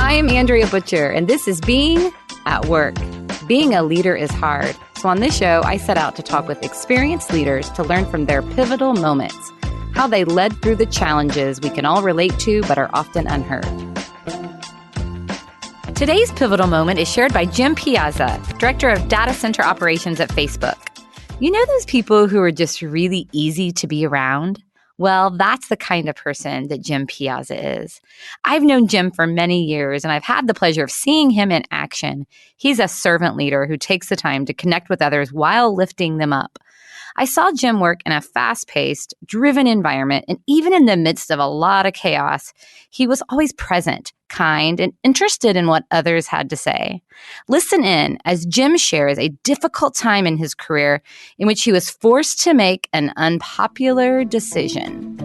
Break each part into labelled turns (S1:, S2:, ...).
S1: I'm Andrea Butcher, and this is Being at Work. Being a leader is hard. So on this show, I set out to talk with experienced leaders to learn from their pivotal moments, how they led through the challenges we can all relate to but are often unheard. Today's pivotal moment is shared by Jim Piazza, Director of Data Center Operations at Facebook. You know those people who are just really easy to be around? Well, that's the kind of person that Jim Piazza is. I've known Jim for many years, and I've had the pleasure of seeing him in action. He's a servant leader who takes the time to connect with others while lifting them up. I saw Jim work in a fast-paced, driven environment, and even in the midst of a lot of chaos, he was always present, kind, and interested in what others had to say. Listen in as Jim shares a difficult time in his career in which he was forced to make an unpopular decision.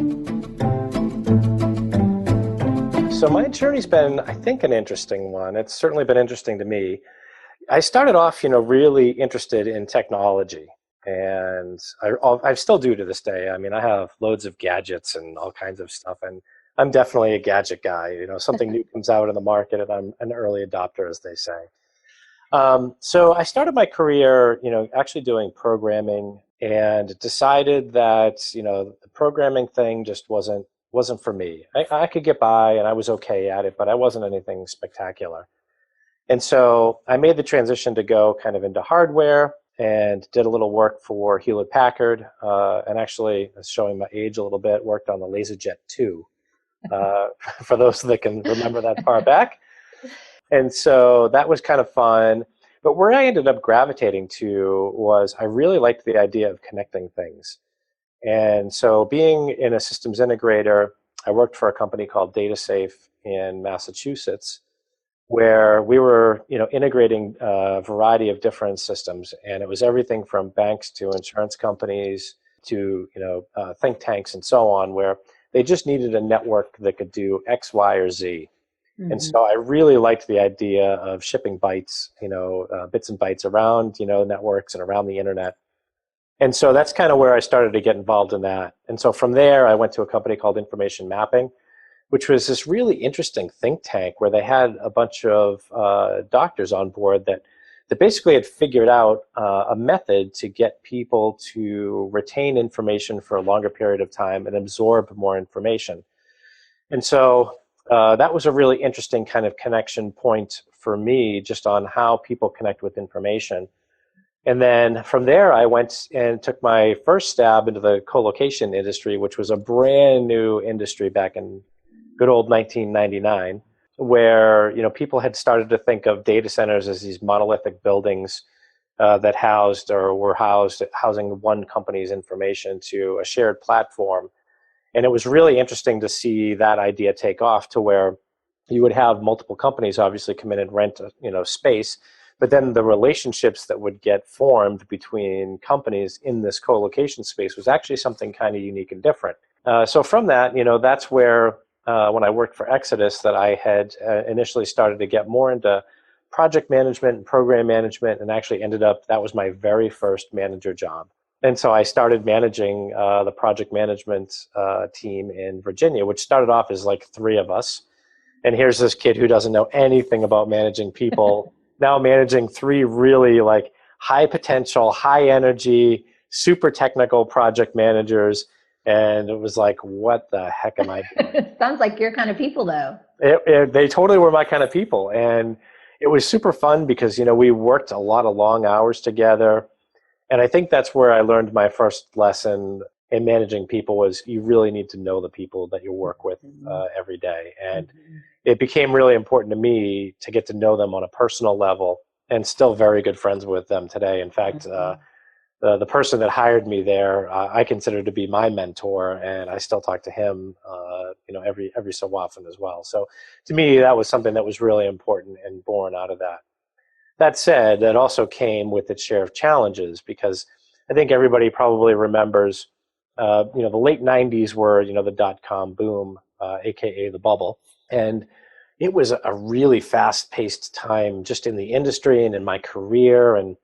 S2: So my journey's been, I think, an interesting one. It's certainly been interesting to me. I started off, really interested in technology. And I still do to this day. I mean, I have loads of gadgets and all kinds of stuff, and I'm definitely a gadget guy. Something new comes out in the market, and I'm an early adopter, as they say. So I started my career, actually doing programming, and decided that, the programming thing just wasn't for me. I could get by, and I was okay at it, but I wasn't anything spectacular. And so I made the transition to go kind of into hardware, and did a little work for Hewlett-Packard, and actually, showing my age a little bit, worked on the LaserJet 2, for those that can remember that far back. And so that was kind of fun. But where I ended up gravitating to was I really liked the idea of connecting things. And so being in a systems integrator, I worked for a company called DataSafe in Massachusetts, where we were, integrating a variety of different systems, and it was everything from banks to insurance companies to, think tanks and so on, where they just needed a network that could do X, Y, or Z. Mm-hmm. And so I really liked the idea of shipping bytes, bits and bytes around, networks and around the internet. And so that's kind of where I started to get involved in that. And so from there, I went to a company called Information Mapping, which was this really interesting think tank where they had a bunch of doctors on board that basically had figured out a method to get people to retain information for a longer period of time and absorb more information. And so that was a really interesting kind of connection point for me, just on how people connect with information. And then from there, I went and took my first stab into the co-location industry, which was a brand new industry back in good old 1999, where people had started to think of data centers as these monolithic buildings that housed or were housing one company's information to a shared platform. And it was really interesting to see that idea take off to where you would have multiple companies obviously come in and rent space, but then the relationships that would get formed between companies in this co-location space was actually something kind of unique and different. So from that, that's where when I worked for Exodus, that I had initially started to get more into project management and program management, and actually ended up, that was my very first manager job. And so I started managing the project management team in Virginia, which started off as like 3 of us. And here's this kid who doesn't know anything about managing people, now managing 3 really like high potential, high energy, super technical project managers. And it was like, what the heck am I doing?
S3: Sounds like your kind of people, though.
S2: They totally were my kind of people. And it was super fun because, we worked a lot of long hours together. And I think that's where I learned my first lesson in managing people was you really need to know the people that you work with every day. And it became really important to me to get to know them on a personal level, and still very good friends with them today. In fact, the person that hired me there, I consider to be my mentor, and I still talk to him, every so often as well. So to me, that was something that was really important and born out of that. That said, that also came with its share of challenges, because I think everybody probably remembers, the late 90s were, the dot-com boom, aka the bubble, and it was a really fast-paced time just in the industry and in my career, and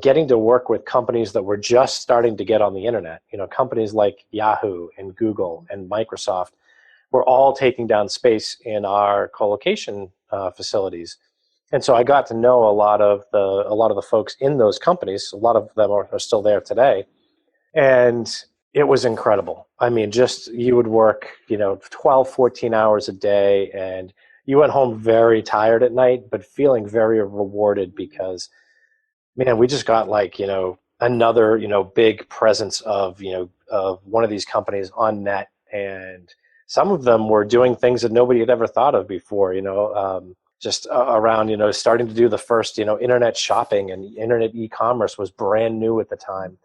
S2: getting to work with companies that were just starting to get on the internet, companies like Yahoo and Google and Microsoft, were all taking down space in our co-location facilities. And so I got to know a lot of the folks in those companies. A lot of them are still there today. And it was incredible. I mean, just you would work, 12, 14 hours a day, and you went home very tired at night, but feeling very rewarded because, man, we just got another, big presence of one of these companies on net. And some of them were doing things that nobody had ever thought of before, just around, starting to do the first, internet shopping, and internet e-commerce was brand new at the time.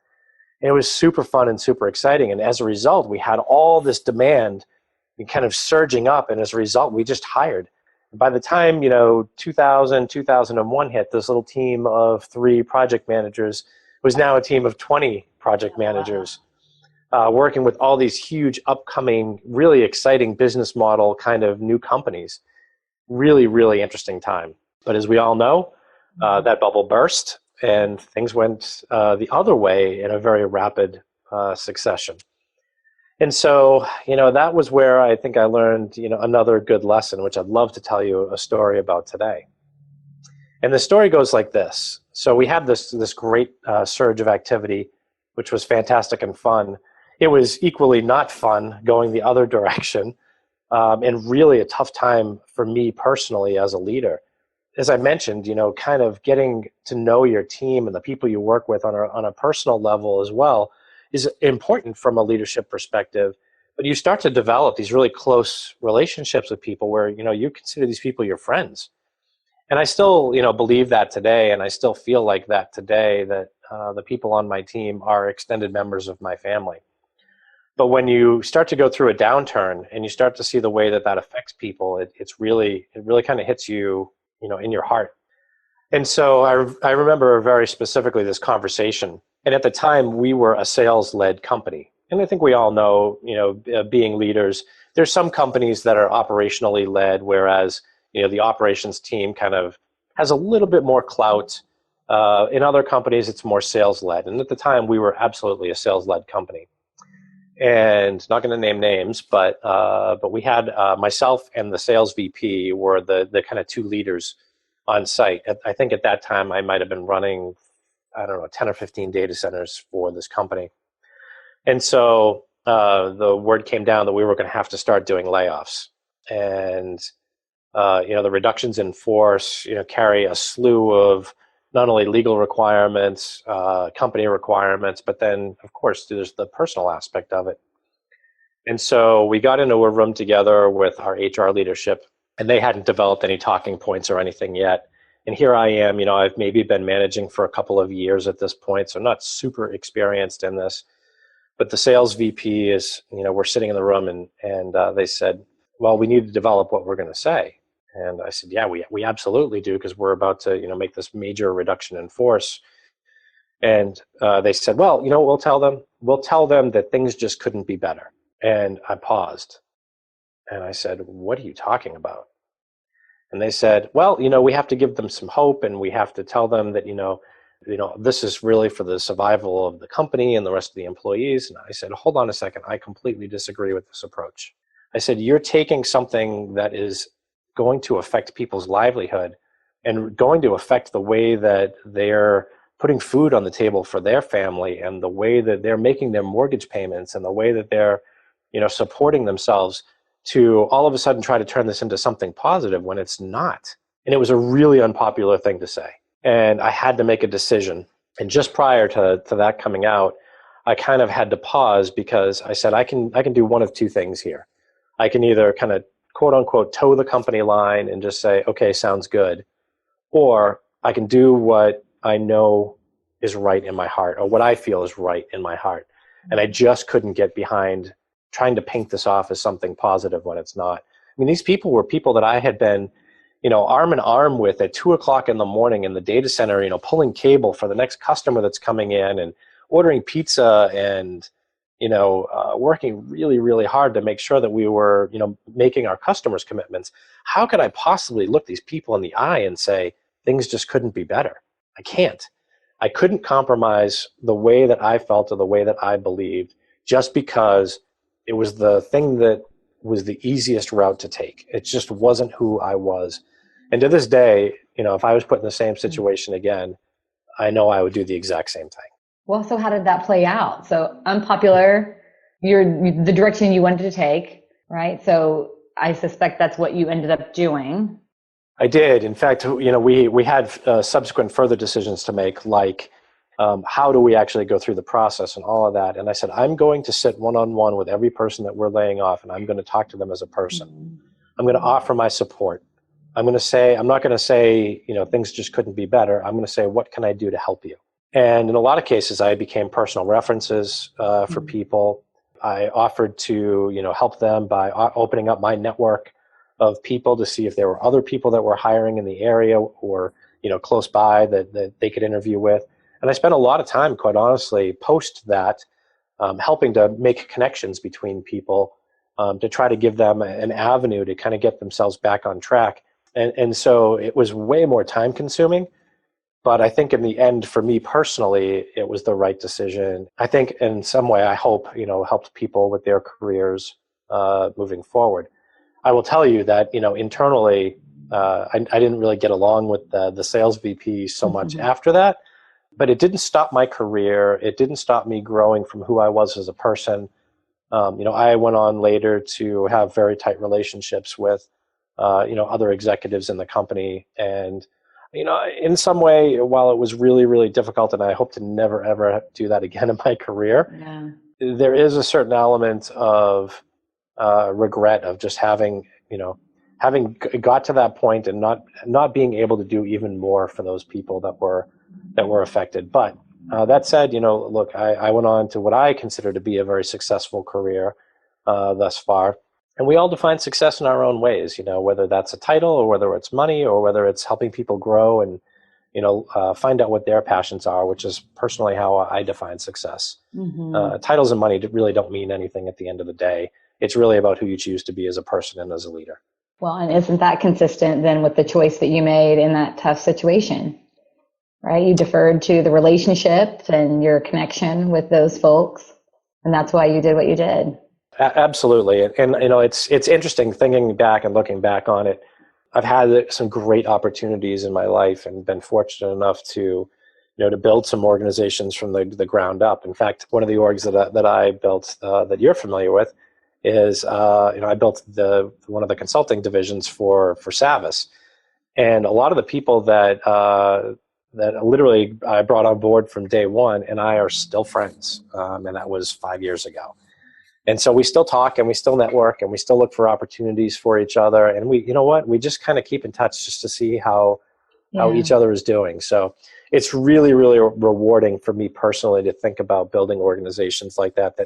S2: And it was super fun and super exciting. And as a result, we had all this demand kind of surging up. And as a result, we just hired. By the time, 2000, 2001 hit, this little team of 3 project managers was now a team of 20 project managers, working with all these huge upcoming, really exciting business model kind of new companies. Really, really interesting time. But as we all know, that bubble burst and things went the other way in a very rapid succession. And so, that was where I think I learned, another good lesson, which I'd love to tell you a story about today. And the story goes like this. So we had this great surge of activity, which was fantastic and fun. It was equally not fun going the other direction, and really a tough time for me personally as a leader. As I mentioned, kind of getting to know your team and the people you work with on a personal level as well is important from a leadership perspective. But you start to develop these really close relationships with people where, you consider these people your friends. And I still, believe that today, and I still feel like that today, that the people on my team are extended members of my family. But when you start to go through a downturn and you start to see the way that affects people, it really kind of hits you, in your heart. And so I remember very specifically this conversation. And at the time, we were a sales-led company. And I think we all know, being leaders, there's some companies that are operationally led, whereas, the operations team kind of has a little bit more clout. In other companies, it's more sales-led. And at the time, we were absolutely a sales-led company. And not going to name names, but we had myself and the sales VP were the kind of 2 leaders on site. I think at that time I might have been running, 10 or 15 data centers for this company. And so the word came down that we were going to have to start doing layoffs. And the reductions in force, carry a slew of not only legal requirements, company requirements, but then, of course, there's the personal aspect of it. And so we got into a room together with our HR leadership, and they hadn't developed any talking points or anything yet. And here I am, I've maybe been managing for a couple of years at this point, so not super experienced in this. But the sales VP is, we're sitting in the room, and they said, well, we need to develop what we're going to say. And I said, yeah, we absolutely do, because we're about to, make this major reduction in force. And they said, well, we'll tell them that things just couldn't be better. And I paused. And I said, what are you talking about? And they said, well, we have to give them some hope, and we have to tell them that, this is really for the survival of the company and the rest of the employees. And I said, hold on a second. I completely disagree with this approach. I said, you're taking something that is going to affect people's livelihood and going to affect the way that they're putting food on the table for their family, and the way that they're making their mortgage payments, and the way that they're, supporting themselves, to all of a sudden try to turn this into something positive when it's not. And it was a really unpopular thing to say. And I had to make a decision. And just prior to that coming out, I kind of had to pause, because I said, I can do one of 2 things here. I can either kind of quote unquote toe the company line and just say, okay, sounds good. Or I can do what I know is right in my heart, or what I feel is right in my heart. And I just couldn't get behind trying to paint this off as something positive when it's not. I mean, these people were people that I had been, arm in arm with at 2:00 in the morning in the data center, pulling cable for the next customer that's coming in, and ordering pizza, and working really, really hard to make sure that we were, making our customers' commitments. How could I possibly look these people in the eye and say, things just couldn't be better? I can't. I couldn't compromise the way that I felt or the way that I believed, just because it was the thing that was the easiest route to take. It just wasn't who I was. And to this day, if I was put in the same situation again, I know I would do the exact same thing.
S3: Well, so how did that play out? So Unpopular, you're the direction you wanted to take, right? So I suspect that's what you ended up doing.
S2: I did. In fact, we had subsequent further decisions to make, like how do we actually go through the process and all of that. And I said, I'm going to sit one-on-one with every person that we're laying off, and I'm going to talk to them as a person.
S3: Mm-hmm.
S2: I'm going to offer my support. I'm not going to say, things just couldn't be better. I'm going to say, what can I do to help you? And in a lot of cases, I became personal references for people. I offered to, help them by opening up my network of people to see if there were other people that were hiring in the area or, close by that they could interview with. And I spent a lot of time, quite honestly, post that, helping to make connections between people to try to give them an avenue to kind of get themselves back on track. And so it was way more time consuming. But I think in the end, for me personally, it was the right decision. I think in some way, I hope, helped people with their careers moving forward. I will tell you that, internally, I didn't really get along with the sales VP so much after that, but it didn't stop my career. It didn't stop me growing from who I was as a person. I went on later to have very tight relationships with, other executives in the company. And, in some way, while it was really, really difficult, and I hope to never, ever do that again in my career, there is a certain element of regret of just having got to that point and not being able to do even more for those people that were affected. But that said, look, I went on to what I consider to be a very successful career thus far. And we all define success in our own ways, whether that's a title or whether it's money or whether it's helping people grow and, find out what their passions are, which is personally how I define success. Titles and money really don't mean anything at the end of the day. It's really about who you choose to be as a person and as a leader.
S3: Well, and isn't that consistent then with the choice that you made in that tough situation, right? You deferred to the relationship and your connection with those folks, and that's why you did what you did.
S2: Absolutely. And it's interesting thinking back and looking back on it. I've had some great opportunities in my life and been fortunate enough to, to build some organizations from the ground up. In fact, one of the orgs that I built that you're familiar with is, I built one of the consulting divisions for Savvis. And a lot of the people that literally I brought on board from day one and I are still friends. And that was 5 years ago. And so we still talk and we still network and we still look for opportunities for each other. And we just kind of keep in touch just to see how each other is doing. So it's really, really rewarding for me personally to think about building organizations like that,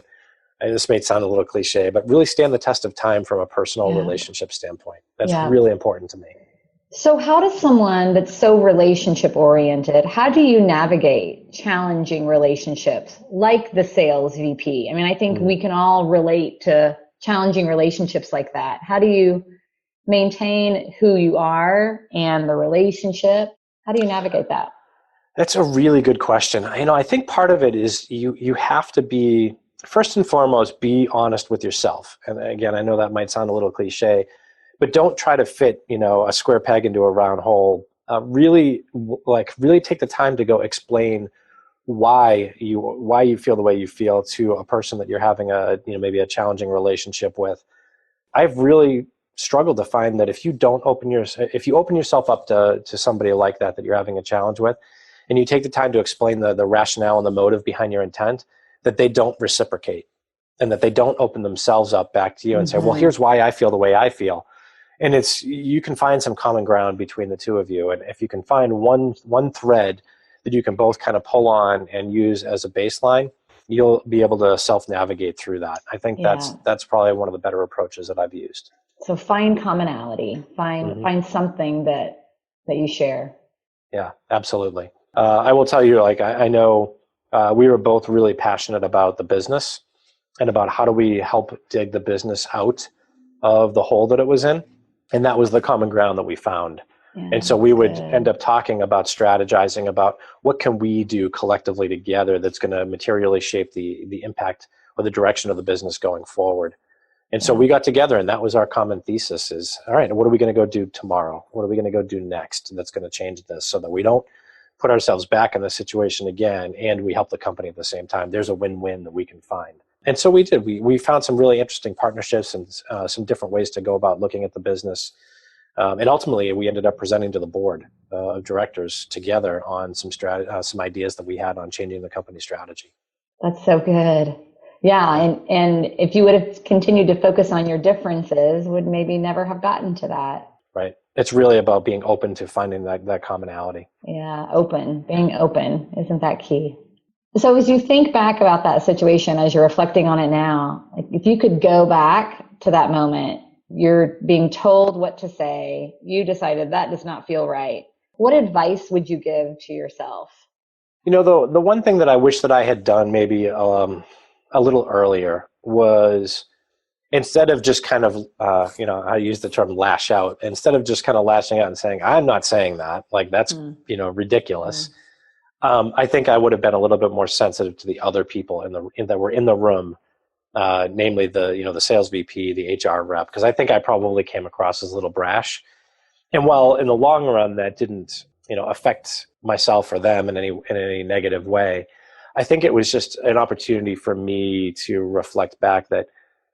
S2: and this may sound a little cliche, but really stand the test of time from a personal relationship standpoint. That's really important to me.
S3: So how does someone that's so relationship oriented, how do you navigate challenging relationships like the sales VP? I mean, I think we can all relate to challenging relationships like that. How do you maintain who you are and the relationship? How do you navigate that?
S2: That's a really good question. I think part of it is you have to be, first and foremost, be honest with yourself. And again, I know that might sound a little cliche, but don't try to fit, a square peg into a round hole. Really take the time to go explain why you feel the way you feel to a person that you're having maybe a challenging relationship with. I've really struggled to find that if you open yourself up to somebody like that you're having a challenge with, and you take the time to explain the rationale and the motive behind your intent, that they don't reciprocate and that they don't open themselves up back to you and say, well, here's why I feel the way I feel. And you can find some common ground between the two of you. And if you can find one thread that you can both kind of pull on and use as a baseline, you'll be able to self-navigate through that. I think that's probably one of the better approaches that I've used.
S3: So find commonality, find something that you share.
S2: Yeah, absolutely. I will tell you, I know we were both really passionate about the business and about how do we help dig the business out of the hole that it was in. And that was the common ground that we found. Yeah, and so we would end up talking about strategizing about what can we do collectively together that's going to materially shape the impact or the direction of the business going forward. And so we got together, and that was our common thesis is, all right, what are we going to go do tomorrow? What are we going to go do next that's going to change this so that we don't put ourselves back in this situation again and we help the company at the same time? There's a win-win that we can find. And so we did. We found some really interesting partnerships and some different ways to go about looking at the business. And ultimately, we ended up presenting to the board of directors together on some ideas that we had on changing the company strategy.
S3: That's so good. Yeah, and if you would have continued to focus on your differences, would maybe never have gotten to that.
S2: Right. It's really about being open to finding that commonality.
S3: Yeah, being open. Isn't that key? So as you think back about that situation, as you're reflecting on it now, like if you could go back to that moment, you're being told what to say, you decided that does not feel right. What advice would you give to yourself?
S2: You know, the one thing that I wish that I had done maybe a little earlier was, instead of just kind of, I use the term lash out, instead of just kind of lashing out and saying, I'm not saying that, like that's, ridiculous. I think I would have been a little bit more sensitive to the other people that were in the room, namely the sales VP, the HR rep, because I think I probably came across as a little brash. And while in the long run that didn't, affect myself or them in any negative way, I think it was just an opportunity for me to reflect back that,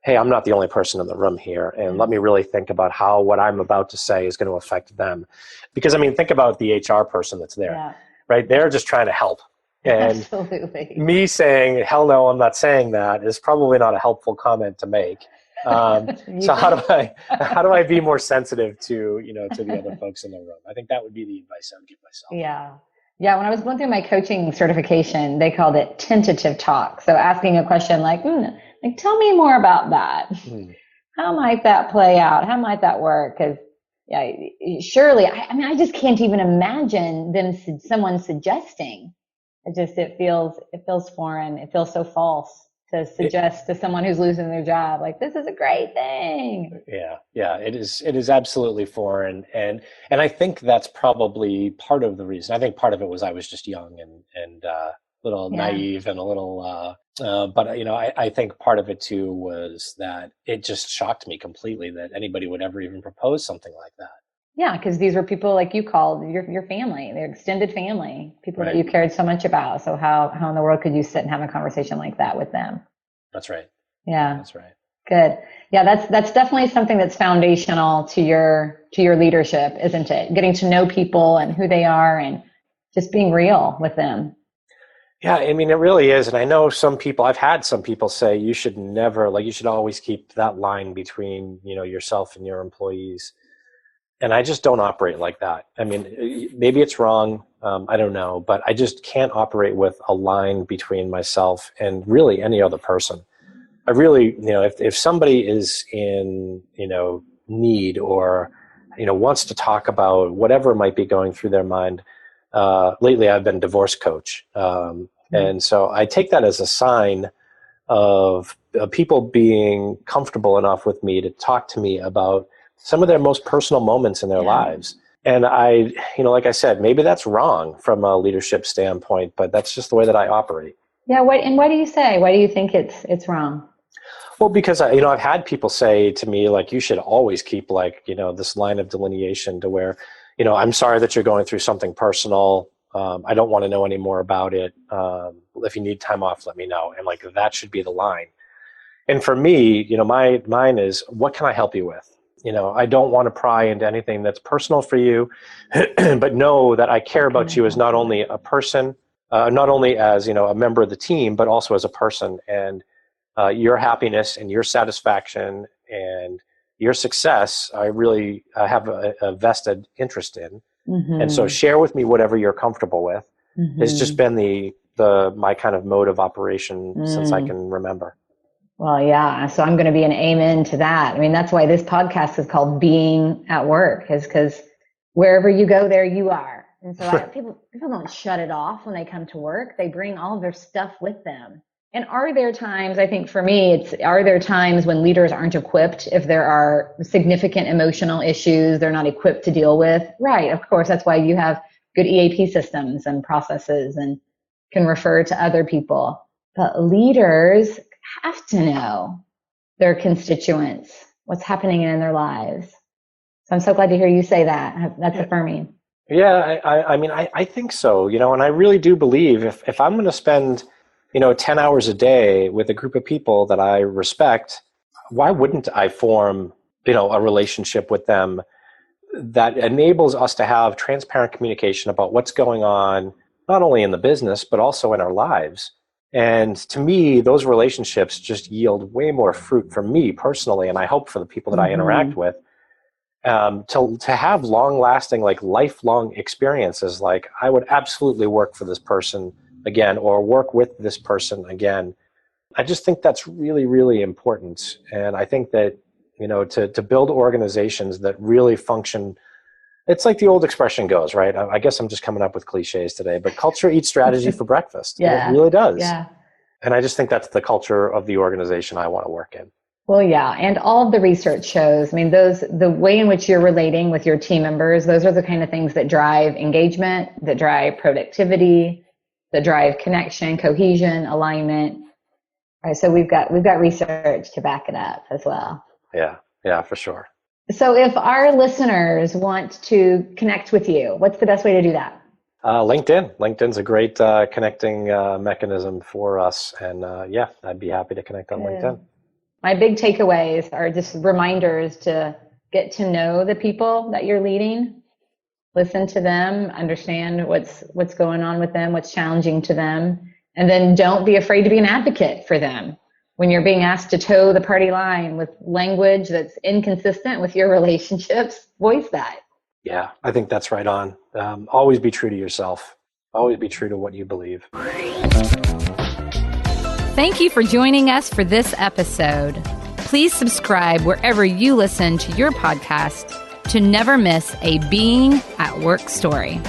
S2: hey, I'm not the only person in the room here, and let me really think about how what I'm about to say is going to affect them. Because think about the HR person that's there, right? They're just trying to help. And
S3: absolutely.
S2: Me saying, hell no, I'm not saying that, is probably not a helpful comment to make. So how do I be more sensitive to the other folks in the room? I think that would be the advice I would give myself.
S3: Yeah. When I was going through my coaching certification, they called it tentative talk. So asking a question like tell me more about that. How might that play out? How might that work? Because surely, I just can't even imagine someone suggesting. It feels foreign. It feels so false to suggest to someone who's losing their job, like, this is a great thing.
S2: Yeah, it is absolutely foreign. And I think that's probably part of the reason. I think part of it was I was just young and a little naive and a little, but I think part of it too was that it just shocked me completely that anybody would ever even propose something like that.
S3: Yeah, because these were people like you called your family, their extended family, people that you cared so much about. So how in the world could you sit and have a conversation like that with them?
S2: That's right.
S3: Yeah.
S2: That's right.
S3: Good. Yeah, that's definitely something that's foundational to your leadership, isn't it? Getting to know people and who they are and just being real with them.
S2: Yeah, it really is. And I know I've had some people say you should always keep that line between, yourself and your employees. And I just don't operate like that. Maybe it's wrong. I don't know, but I just can't operate with a line between myself and really any other person. I really, if somebody is in, need or, wants to talk about whatever might be going through their mind. Lately, I've been a divorce coach. And so I take that as a sign of people being comfortable enough with me to talk to me about some of their most personal moments in their lives. And I, like I said, maybe that's wrong from a leadership standpoint, but that's just the way that I operate. Yeah.
S3: Why do you say? Why do you think it's wrong?
S2: Well, because I've had people say to me, like, you should always keep this line of delineation to where, I'm sorry that you're going through something personal. I don't want to know any more about it. If you need time off, let me know. And that should be the line. And for me, mine is, what can I help you with? I don't want to pry into anything that's personal for you, but know that I care about you as not only a person, not only as, a member of the team, but also as a person. And your happiness and your satisfaction and your success, I really have a vested interest in. And so share with me whatever you're comfortable with. It's just been my kind of mode of operation since I can remember.
S3: Well, yeah. So I'm going to be an amen to that. That's why this podcast is called Being at Work, is because wherever you go, there you are. And so people don't shut it off when they come to work. They bring all of their stuff with them. And are there times, I think for me, are there times when leaders aren't equipped, if there are significant emotional issues they're not equipped to deal with? Right. Of course, that's why you have good EAP systems and processes and can refer to other people. But leaders have to know their constituents, what's happening in their lives. So I'm so glad to hear you say that. That's affirming.
S2: Yeah, I mean, I think so, and I really do believe if I'm going to spend, 10 hours a day with a group of people that I respect, why wouldn't I form, a relationship with them that enables us to have transparent communication about what's going on, not only in the business, but also in our lives. And to me, those relationships just yield way more fruit for me personally, and I hope for the people that I interact with, to have long-lasting, like lifelong experiences. Like, I would absolutely work for this person again, or work with this person again. I just think that's really, really important. And I think that, to build organizations that really function, it's like the old expression goes, right? I guess I'm just coming up with cliches today, but culture eats strategy for breakfast.
S3: Yeah.
S2: And it really does.
S3: Yeah.
S2: And I just think that's the culture of the organization I want to work in.
S3: Well, yeah. And all of the research shows, I mean, the way in which you're relating with your team members, those are the kind of things that drive engagement, that drive productivity, that drive connection, cohesion, alignment. All right. So we've got research to back it up as well.
S2: Yeah, for sure.
S3: So if our listeners want to connect with you, what's the best way to do that?
S2: LinkedIn. LinkedIn's a great connecting mechanism for us. And I'd be happy to connect on LinkedIn.
S3: My big takeaways are just reminders to get to know the people that you're leading, listen to them, understand what's going on with them, what's challenging to them, and then don't be afraid to be an advocate for them. When you're being asked to toe the party line with language that's inconsistent with your relationships, voice that.
S2: Yeah, I think that's right on. Always be true to yourself. Always be true to what you believe.
S1: Thank you for joining us for this episode. Please subscribe wherever you listen to your podcast to never miss a Being at Work story.